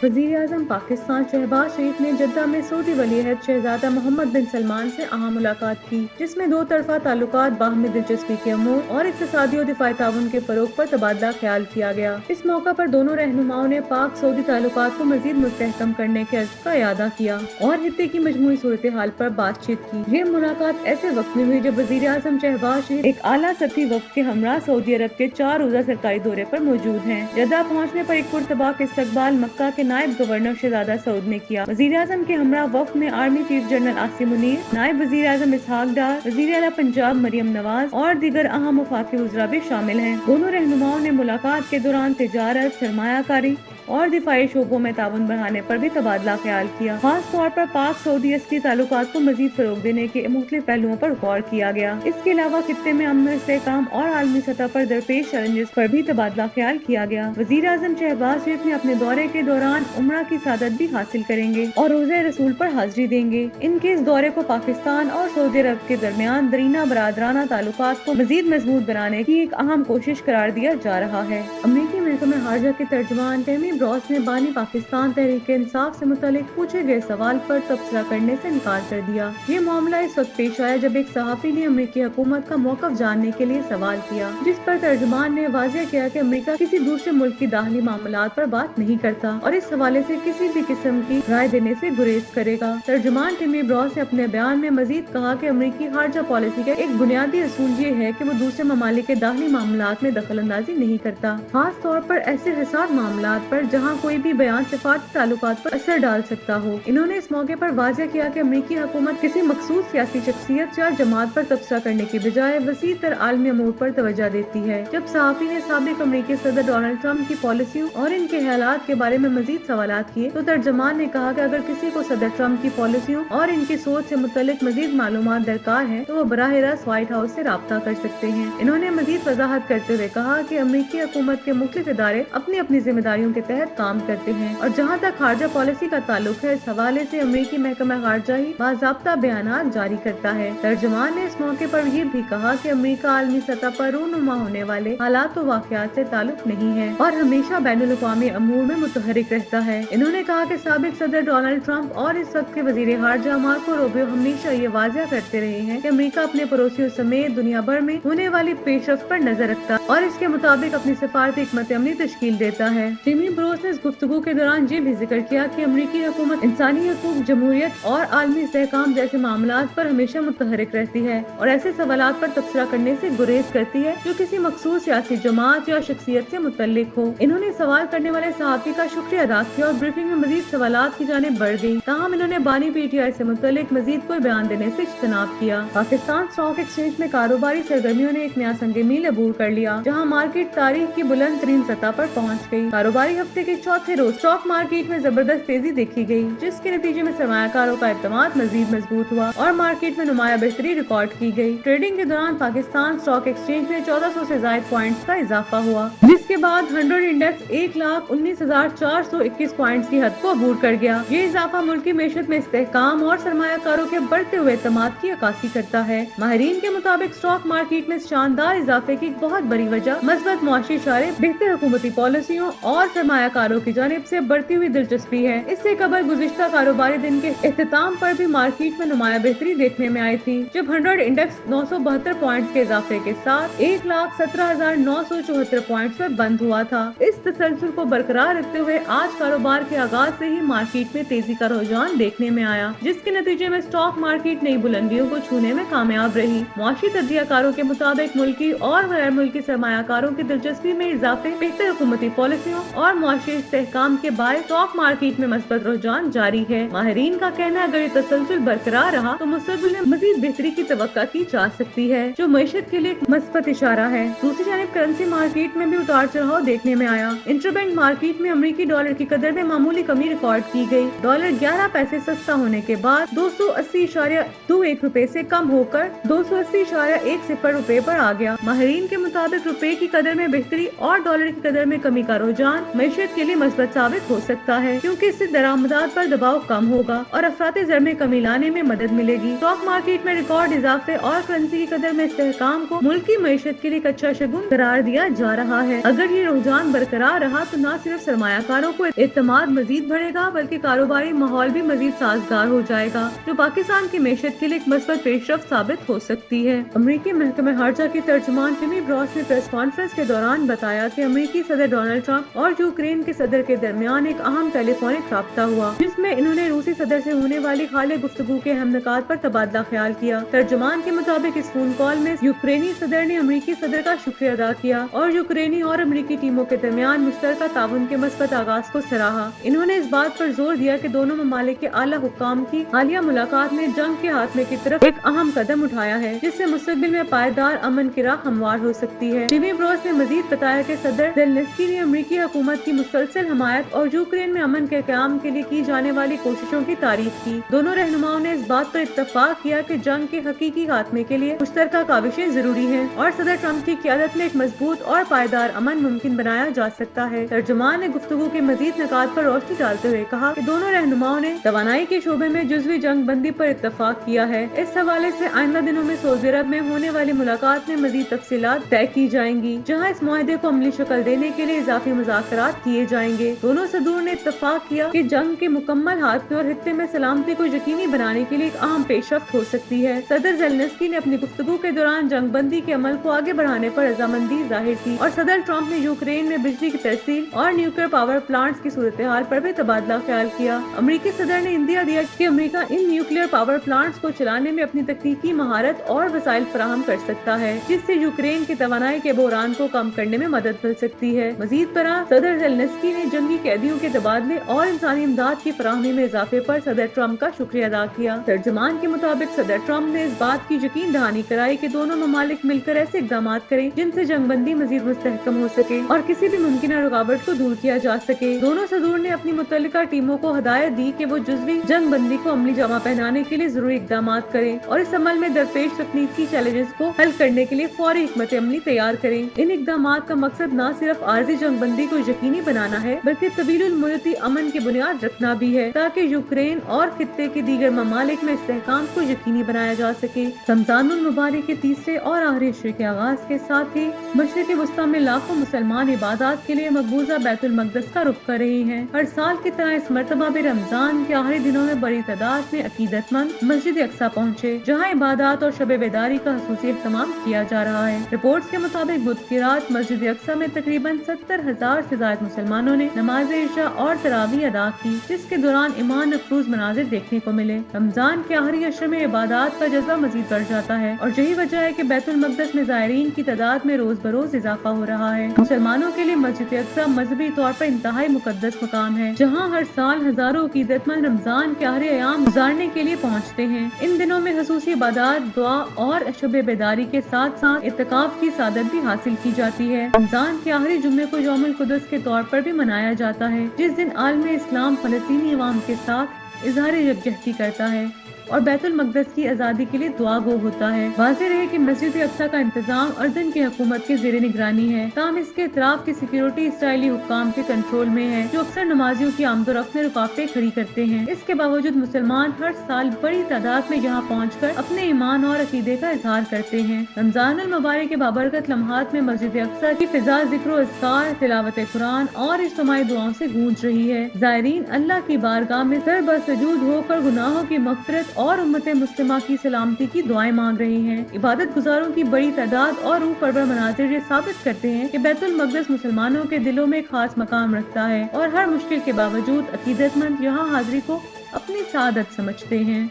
वजीर आजम पाकिस्तान शहबाज शरीफ ने जद्दा में सऊदी वलीअहद शहजादा मोहम्मद बिन सलमान से अहम मुलाकात की, जिसमें दो तरफा ताल्लुकात, बाहमी दिलचस्पी के अमूर और इक़्तिसादी और दिफाई ताउन के फरोग पर तबादला ख्याल किया गया। इस मौका पर दोनों रहनुमाओं ने पाक सऊदी ताल्लुकात को मजीद मुस्तहकम करने के अज़्म का इयादा किया और हित्ते की मजमूई सूरत हाल पर बातचीत की। ये मुलाकात ऐसे वक्त में हुई जब वजीर आजम शहबाज शरीफ एक आला सतही वक्त के हमरा सऊदी अरब के 4 रोज़ा सरकारी दौरे पर मौजूद हैं। जद्दा पहुँचने पर एक पुरतबाक इस्तकबाल मक्का के नायब गवर्नर शहजादा सऊद ने किया। वजीर आजम के हमरा वफ्द में army chief general Asim Munir, नायब वजीर आजम इसहाक डार, वजीर आला पंजाब मरियम नवाज और दीगर अहम वफाकी वज़रा भी शामिल हैं। दोनों रहनुमाओं ने मुलाकात के दौरान तिजारत, सरमायाकारी और दिफाई शोबों में ताउन बढ़ाने पर भी तबादला ख्याल किया। खास तौर पर पाक सऊदी अस्करी ताल्लुकात को मजीद फरोग देने के मुख्तलिफ पहलुओं पर गौर किया गया। इसके अलावा खित्ते में अमन इस्तेहकाम और आलमी सतह पर दरपेश चैलेंजेस पर भी तबादला ख्याल किया गया। वजीर आजम शहबाज शरीफ ने अपने दौरे के दौरान उम्रा की सादत भी हासिल करेंगे और रोज़े रसूल पर हाजिरी देंगे। इनके इस दौरे को पाकिस्तान और सऊदी अरब के दरमियान दरीना बरादराना ताल्लुकात को मजीद मजबूत बनाने की एक अहम कोशिश करार दिया जा रहा है। अमरीकी महकमा खारजा के तर्जुमान तहमीर ब्रॉस ने बानी पाकिस्तान तहरीक इंसाफ से मुतालिक पूछे गए सवाल पर तबसरा करने से इनकार कर दिया। ये मामला इस वक्त पेश आया जब एक सहाफी ने अमरीकी हुकूमत का मौक़िफ़ जानने के लिए सवाल किया, जिस पर तर्जुमान ने वाज़ेह किया कि अमरीका किसी दूसरे मुल्क की दाखिली मामलात पर बात नहीं करता और इस हवाले से किसी भी किस्म की राय देने से गुरेज करेगा। तर्जुमान तहमीर ब्रॉस ने अपने बयान में मजीद कहा कि अमरीकी खारजा पॉलिसी का एक बुनियादी असूल ये है कि वो दूसरे ममालिक के दाखिली मामलात में दखल अंदाजी नहीं करता, खास तौर पर ऐसे हसास मामलात पर जहाँ कोई भी बयान सिफारती ताल्लुकात पर असर डाल सकता हो। इन्होंने इस मौके पर वाज़ेह किया कि अमरीकी हुकूमत किसी मखसूस सियासी शख्सियत या जमात पर तबसरा करने की बजाय वसीह तर आलमी अमूर पर तवज्जो देती है। जब सहाफ़ी ने साबिक अमरीकी सदर डोनाल्ड ट्रंप की पॉलिसियों और इनके हालात के बारे में मजीद सवालात किए तो तर्जुमान ने कहा कि अगर किसी को सदर ट्रंप की पॉलिसियों और इनकी सोच से मुतल्लिक मजीद मालूमात दरकार है तो वो बराह रास्त व्हाइट हाउस से राब्ता कर सकते हैं। इन्होंने मजीद वजाहत करते हुए कहा कि अमरीकी हुकूमत के मुख्तलिफ इदारे अपनी अपनी जिम्मेदारियों के तहत काम करते हैं और जहाँ तक खारजा पॉलिसी का ताल्लुक है, इस हवाले से अमरीकी महकमा खारजा ही बाज़ाब्ता बयानात जारी करता है। तर्जुमान ने इस मौके पर ये भी कहा कि अमरीका आलमी सतह पर रूनुमा होने वाले हालात व वाक़यात से ताल्लुक नहीं है और हमेशा बैनुल-अक़वामी अमूर में मुतहरिक रहता है। इन्होंने कहा कि साबिक सदर डोनाल्ड ट्रंप और इस वक्त के वज़ीर खारजा मार्को रूबियो हमेशा ये वाज़ेह करते रहे हैं कि अमरीका अपने पड़ोसियों समेत दुनिया भर में होने वाली पेशरफ्त पर नजर रखता है और इसके मुताबिक अपनी सिफारती हिकमत अमली तश्कील देता है। टिमी ब्रोस ने इस गुफ्तगू के दौरान ये भी जिक्र किया कि अमरीकी हुकूमत इंसानी हकूक, जमहूरियत और आलमी इस्तेहकाम जैसे मामलात पर हमेशा मुतहरिक रहती है और ऐसे सवालात पर तबसरा करने से गुरेज करती है जो किसी मखसूस सियासी जमात या शख्सियत से मुतल्लिक हो। इन्होंने सवाल करने वाले सहाफ़ी का शुक्रिया अदा किया और ब्रीफिंग में मजीद सवालात की जानिब बढ़ गयी। ताहम इन्होंने बानी PTI से मुतल्लिक मजीद कोई बयान देने से इज्तनाब किया। पाकिस्तान स्टॉक एक्सचेंज में कारोबारी सरगर्मियों ने एक नया संग मील अबूर कर लिया, जहाँ मार्केट तारीख की बुलंद तरीन सतह पर पहुँच गयी। कारोबारी हफ्ते के चौथे रोज स्टॉक मार्केट में जबरदस्त तेजी देखी गई, जिसके नतीजे में सरमायाकारों का एतमाद मजीद मजबूत हुआ और मार्केट में नुमाया बेहतरी रिकॉर्ड की गई। ट्रेडिंग के दौरान पाकिस्तान स्टॉक एक्सचेंज में 1400 से ज्यादा पॉइंट्स का इजाफा हुआ, जिसके बाद 100 इंडेक्स 1,19,421 पॉइंट्स की हद को अबूर कर गया। ये इजाफा मुल्की मेशत में इस्तेहकाम और सरमायाकारों के बढ़ते हुए एतमाद की अक्कासी करता है। माहिरीन के मुताबिक स्टॉक मार्केट में शानदार इजाफे की बहुत बड़ी वजह मज़बूत मुआशी इशारे, बेहतर हुकूमती पॉलिसियों और सरमायाकारों की जानिब से बढ़ती हुई दिलचस्पी है। इससे कबल गुज़िश्ता कारोबारी दिन के इख्तिताम पर भी मार्केट में नुमाया बेहतरी देखने में आई थी, जब 100 इंडेक्स 972 पॉइंट्स के इजाफे के साथ 1,17,974 पॉइंट्स पर बंद हुआ था। इस तसलसल को बरकरार रखते हुए आज कारोबार के आगाज से ही मार्केट में तेजी का रुझान देखने में आया, जिसके नतीजे में स्टॉक मार्केट नई बुलंदियों को छूने में कामयाब रही। मुआशी तज्जियाकारों के मुताबिक मुल्की और गैर मुल्की सरमायाकारों की दिलचस्पी में इजाफे, बेहतर हुकूमती पॉलिसियों और मुआशी इस्तेहकाम के बाद स्टॉक मार्केट में मस्बत रुझान जारी है। माहिरीन का कहना है अगर ये तसलसल बरकरार रहा तो मुस्तकबिल में मजीद बेहतरी की तवक्का की जा सकती है, जो मईशत के लिए एक मस्बत इशारा है। दूसरी जानिब करेंसी मार्केट में भी उतार चढ़ाव देखने में आया। इंटरबैंक मार्केट में अमरीकी डॉलर की कदर में मामूली कमी रिकॉर्ड की गई। डॉलर 11 पैसे सस्ता होने के बाद 280.21 रुपए से कम होकर 280.10 रुपए पर आ गया। माहिरीन के मुताबिक रुपए की कदर में बेहतरी और डॉलर की कदर में कमी का रुझान معیشت کے لیے مثبت ثابت ہو سکتا ہے، کیونکہ اس سے درآمدات پر دباؤ کم ہوگا اور افراط زر میں کمی لانے میں مدد ملے گی۔ اسٹاک مارکیٹ میں ریکارڈ اضافے اور کرنسی کی قدر میں استحکام کو ملکی معیشت کے لیے ایک اچھا شگون قرار دیا جا رہا ہے۔ اگر یہ رجحان برقرار رہا تو نہ صرف سرمایہ کاروں کو اعتماد مزید بڑھے گا بلکہ کاروباری ماحول بھی مزید سازگار ہو جائے گا، جو پاکستان کی معیشت کے لیے ایک مثبت پیش رفت ثابت ہو سکتی ہے۔ امریکی محکمہ خارجہ کی ترجمان ٹیمی بروس نے پریس کانفرنس کے دوران بتایا کہ امریکی صدر ڈونلڈ ٹرمپ اور یوکرین کے صدر کے درمیان ایک اہم ٹیلی فونک رابطہ ہوا، جس میں انہوں نے روسی صدر سے ہونے والی حالیہ گفتگو کے اہم نکات پر تبادلہ خیال کیا۔ ترجمان کے مطابق اس فون کال میں یوکرینی صدر نے امریکی صدر کا شکریہ ادا کیا اور یوکرینی اور امریکی ٹیموں کے درمیان مشترکہ تعاون کے مثبت آغاز کو سراہا۔ انہوں نے اس بات پر زور دیا کہ دونوں ممالک کے اعلیٰ حکام کی حالیہ ملاقات نے جنگ کے خاتمے کی طرف ایک اہم قدم اٹھایا ہے، جس سے مستقبل میں پائیدار امن کی راہ ہموار ہو سکتی ہے۔ ٹیمی بروس نے مزید بتایا کہ صدر زیلنسکی نے امریکی حکومت کی مسلسل حمایت اور یوکرین میں امن کے قیام کے لیے کی جانے والی کوششوں کی تعریف کی۔ دونوں رہنماؤں نے اس بات پر اتفاق کیا کہ جنگ کے حقیقی خاتمے کے لیے مشترکہ کاوشیں ضروری ہیں اور صدر ٹرمپ کی قیادت میں ایک مضبوط اور پائیدار امن ممکن بنایا جا سکتا ہے۔ ترجمان نے گفتگو کے مزید نکات پر روشنی ڈالتے ہوئے کہا کہ دونوں رہنماؤں نے توانائی کے شعبے میں جزوی جنگ بندی پر اتفاق کیا ہے۔ اس حوالے سے آئندہ دنوں میں سعودی عرب میں ہونے والی ملاقات میں مزید تفصیلات طے کی جائیں گی، جہاں اس معاہدے کو عملی شکل دینے کے لیے اضافی مذاکرات کیے جائیں گے۔ دونوں صدور نے اتفاق کیا کہ جنگ کے مکمل خاتمے اور خطے میں سلامتی کو یقینی بنانے کے لیے ایک اہم پیش رفت ہو سکتی ہے۔ صدر زیلنسکی نے اپنی گفتگو کے دوران جنگ بندی کے عمل کو آگے بڑھانے پر رضامندی ظاہر کی اور صدر ٹرمپ نے یوکرین میں بجلی کی ترسیل اور نیوکلیئر پاور پلانٹس کی صورتحال پر بھی تبادلہ خیال کیا۔ امریکی صدر نے اندیا دیا کہ امریکہ ان نیوکلیئر پاور پلانٹس کو چلانے میں اپنی تکنیکی مہارت اور وسائل فراہم کر سکتا ہے، جس سے یوکرین کی توانائی کے بحران کو کم کرنے میں مدد مل سکتی ہے۔ مزید برآں صدر زیلنسکی نے جنگی قیدیوں کے تبادلے اور انسانی امداد کی فراہمی میں اضافے پر صدر ٹرمپ کا شکریہ ادا کیا۔ ترجمان کے مطابق صدر ٹرمپ نے اس بات کی یقین دہانی کرائی کہ دونوں ممالک مل کر ایسے اقدامات کریں جن سے جنگ بندی مزید مستحکم ہو سکے اور کسی بھی ممکنہ رکاوٹ کو دور کیا جا سکے۔ دونوں صدور نے اپنی متعلقہ ٹیموں کو ہدایت دی کہ وہ جزوی جنگ بندی کو عملی جامہ پہنانے کے لیے ضروری اقدامات کریں اور اس عمل میں درپیش تکنیکی چیلنجز کو حل کرنے کے لیے فوری حکمت عملی تیار کریں۔ ان اقدامات کا مقصد نہ صرف عارضی جنگ بندی کو یقینی بنانا ہے بلکہ طویل المدتی امن کی بنیاد رکھنا بھی ہے، تاکہ یوکرین اور خطے کے دیگر ممالک میں استحکام کو یقینی بنایا جا سکے۔ رمضان المبارک کے تیسرے اور آخری عشرے کے آغاز کے ساتھ ہی مشرق وسطیٰ میں لاکھوں مسلمان عبادات کے لیے مقبوضہ بیت المقدس کا رخ کر رہے ہیں۔ ہر سال کی طرح اس مرتبہ بھی رمضان کے آخری دنوں میں بڑی تعداد میں عقیدت مند مسجد اقصیٰ پہنچے، جہاں عبادات اور شب بیداری کا خصوصی اہتمام کیا جا رہا ہے۔ رپورٹس کے مطابق بدھ کی رات مسجد اقصیٰ میں تقریباً 70,000 سے زائد مسلمانوں نے نماز عشاء اور تراویح ادا کی، جس کے دوران ایمان افروز مناظر دیکھنے کو ملے۔ رمضان کے آخری عشرے میں عبادات کا جذبہ مزید بڑھ جاتا ہے اور یہی وجہ ہے کہ بیت المقدس میں زائرین کی تعداد میں روز بروز اضافہ ہو رہا ہے۔ مسلمانوں کے لیے مسجد اقصیٰ مذہبی طور پر انتہائی مقدس مقام ہے، جہاں ہر سال ہزاروں عقیدت مند رمضان کے آخری ایام گزارنے کے لیے پہنچتے ہیں۔ ان دنوں میں خصوصی عبادات، دعا اور شب بیداری کے ساتھ ساتھ اعتکاف کی سعادت بھی حاصل کی جاتی ہے۔ رمضان کے آخری جمعے کو یوم القدس کے طور پر بھی منایا جاتا ہے، جس دن عالم اسلام فلسطینی عوام کے ساتھ اظہار یکجہتی کرتا ہے اور بیت المقدس کی آزادی کے لیے دعا گو ہوتا ہے۔ واضح رہے کہ مسجد اقصیٰ کا انتظام اردن کی حکومت کے زیر نگرانی ہے، تاہم اس کے اطراف کی سیکیورٹی اسرائیلی حکام کے کنٹرول میں ہے، جو اکثر نمازیوں کی آمد و رفت میں رکاوٹیں کھڑی کرتے ہیں۔ اس کے باوجود مسلمان ہر سال بڑی تعداد میں یہاں پہنچ کر اپنے ایمان اور عقیدے کا اظہار کرتے ہیں۔ رمضان المبارک کے بابرکت لمحات میں مسجد اقصیٰ کی فضا ذکر و اذکار، تلاوت قرآن اور اجتماعی دعاؤں سے گونج رہی ہے۔ زائرین اللہ کی بارگاہ میں سر بسجود ہو کر گناہوں کی مغفرت اور امت مسلمہ کی سلامتی کی دعائیں مانگ رہے ہیں۔ عبادت گزاروں کی بڑی تعداد اور روح پرور مناظر یہ ثابت کرتے ہیں کہ بیت المقدس مسلمانوں کے دلوں میں ایک خاص مقام رکھتا ہے اور ہر مشکل کے باوجود عقیدت مند یہاں حاضری کو اپنی سعادت سمجھتے ہیں۔